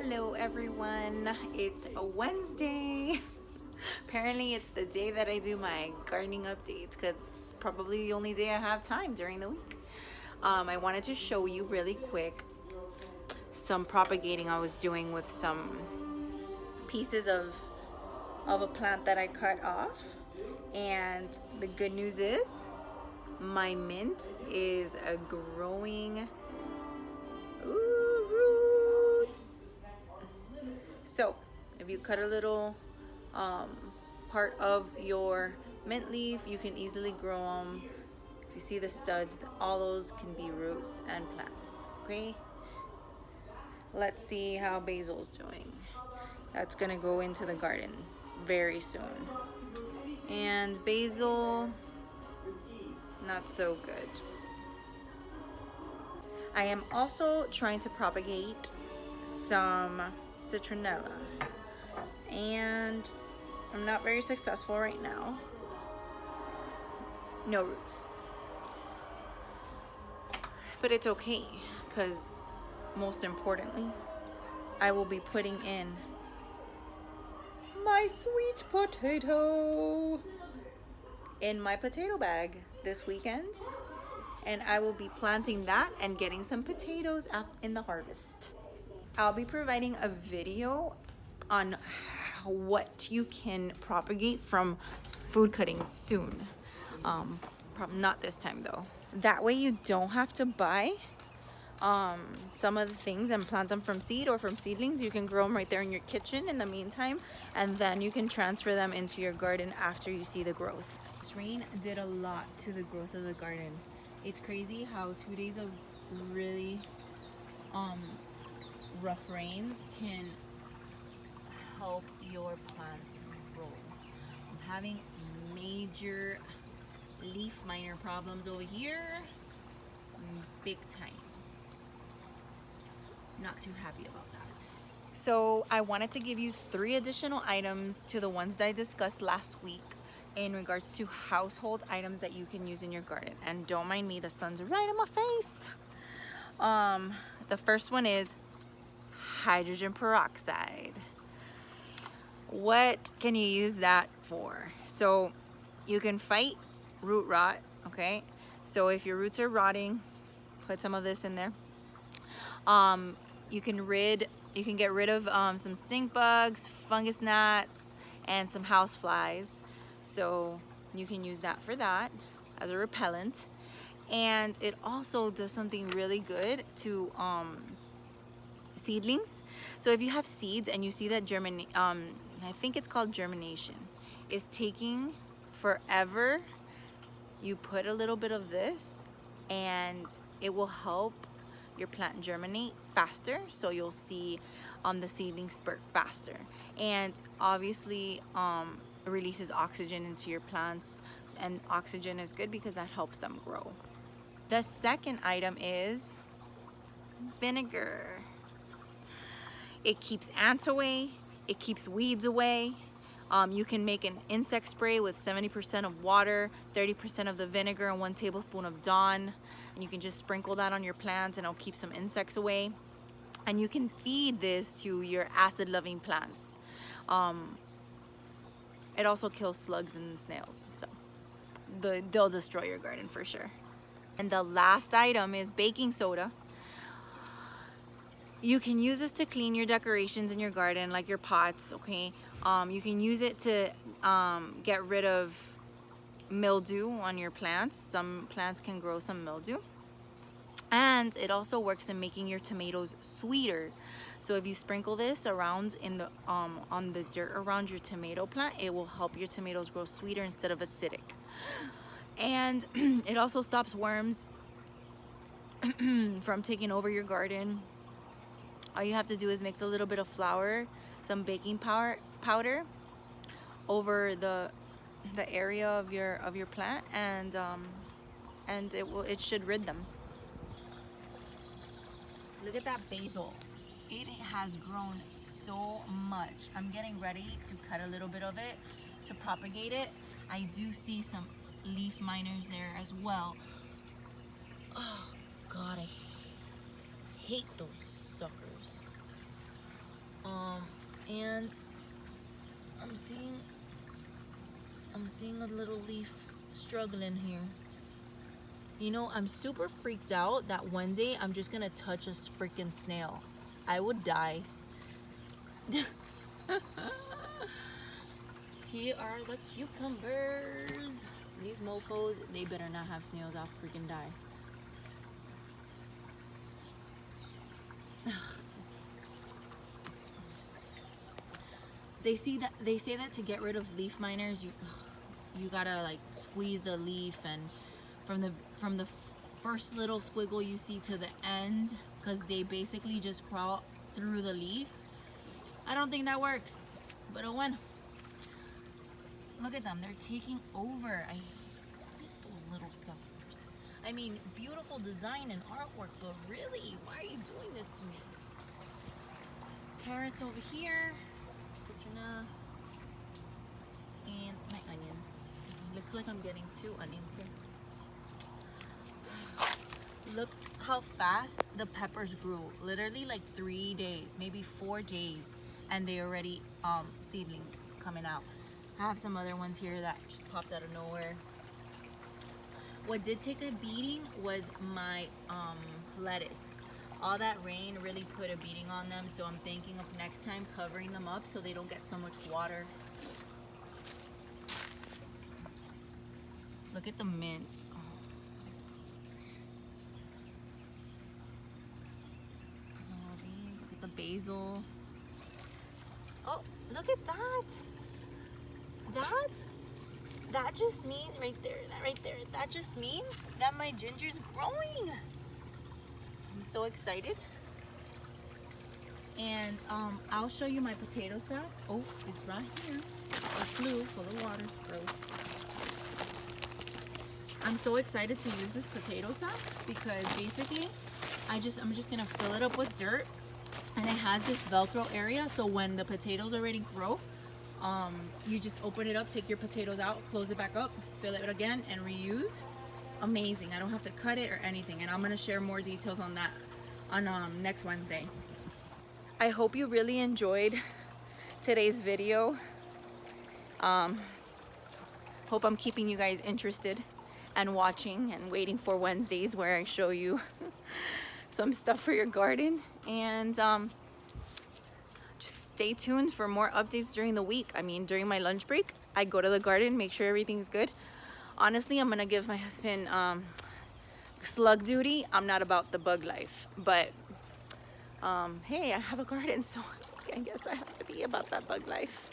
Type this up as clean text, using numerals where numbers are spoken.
Hello everyone, it's a Wednesday. Apparently it's the day that I do my gardening updates because it's probably the only day I have time during the week. I wanted to show you really quick some propagating I was doing with some pieces of a plant that I cut off. And the good news is my mint is a growing. Ooh, roots. So if you cut a little part of your mint leaf, you can easily grow them. If you see the studs, all those can be roots and plants. Okay, let's see how basil's doing. That's gonna go into the garden very soon. And basil, not so good. I am also trying to propagate some citronella, and I'm not very successful right now. No roots. But it's okay, because most importantly, I will be putting in my sweet potato in my potato bag this weekend. And I will be planting that and getting some potatoes in the harvest. I'll be providing a video on what you can propagate from food cuttings soon. Probably not this time though. That way you don't have to buy some of the things and plant them from seed or from seedlings. You can grow them right there in your kitchen in the meantime, and then you can transfer them into your garden after you see the growth. This rain did a lot to the growth of the garden. It's crazy how 2 days of really rough rains can help your plants grow. I'm having major leaf miner problems over here, big time. Not too happy about that. So I wanted to give you 3 additional items to the ones that I discussed last week in regards to household items that you can use in your garden. And don't mind me, the sun's right in my face. The first one is hydrogen peroxide. What can you use that for? So you can fight root rot, okay? So if your roots are rotting, put some of this in there. You can get rid of some stink bugs, fungus gnats, and some house flies. So you can use that for that as a repellent. And it also does something really good to seedlings. So if you have seeds and you see that I think it's called germination, is taking forever, you put a little bit of this and it will help your plant germinate faster, so you'll see the seedlings spurt faster. And obviously releases oxygen into your plants, and oxygen is good because that helps them grow. The second item is vinegar. It keeps ants away, it keeps weeds away. You can make an insect spray with 70% of water, 30% of the vinegar, and 1 tablespoon of Dawn. And you can just sprinkle that on your plants and it'll keep some insects away. And you can feed this to your acid-loving plants. It also kills slugs and snails, so they'll destroy your garden for sure. And the last item is baking soda. You can use this to clean your decorations in your garden, like your pots, okay? You can use it to get rid of mildew on your plants. Some plants can grow some mildew. And it also works in making your tomatoes sweeter. So if you sprinkle this around in the on the dirt around your tomato plant, it will help your tomatoes grow sweeter instead of acidic. And it also stops worms from taking over your garden. All you have to do is mix a little bit of flour, some baking powder over the area of your plant, and it should rid them. Look at that basil. It has grown so much. I'm getting ready to cut a little bit of it to propagate it. I do see some leaf miners there as well. Oh God, I hate those suckers. And I'm seeing a little leaf struggling here. You know, I'm super freaked out that one day I'm just gonna touch a freaking snail. I would die. Here are the cucumbers. These mofos, they better not have snails. I'll freaking die. They say that to get rid of leaf miners, you gotta like squeeze the leaf, and from the first little squiggle you see to the end, because they basically just crawl through the leaf. I don't think that works, but oh well. Look at them, they're taking over. I hate those little suckers. I mean, beautiful design and artwork, but really, why are you doing this to me? Carrots over here, citronella, and my onions. Looks like I'm getting 2 onions here. Look how fast the peppers grew. Literally like 3 days, maybe 4 days, and they already seedlings coming out. I have some other ones here that just popped out of nowhere. What did take a beating was my lettuce. All that rain really put a beating on them, so I'm thinking of next time covering them up so they don't get so much water. Look at the mint. Oh. Look at the basil. Oh, look at that. That just means right there, that just means that my ginger's growing. I'm so excited. And I'll show you my potato sack. Oh, it's right here. It flew full of water. Gross. I'm so excited to use this potato sack because basically I'm just gonna fill it up with dirt, and it has this Velcro area, so when the potatoes already grow, you just open it up, take your potatoes out, close it back up, fill it again, and reuse. Amazing. I don't have to cut it or anything, and I'm gonna share more details on that on next Wednesday. I hope you really enjoyed today's video. Hope I'm keeping you guys interested and watching and waiting for Wednesdays where I show you some stuff for your garden. And just stay tuned for more updates during the week. I mean, during my lunch break, I go to the garden, make sure everything's good. Honestly, I'm gonna give my husband slug duty. I'm not about the bug life, but hey, I have a garden, so I guess I have to be about that bug life.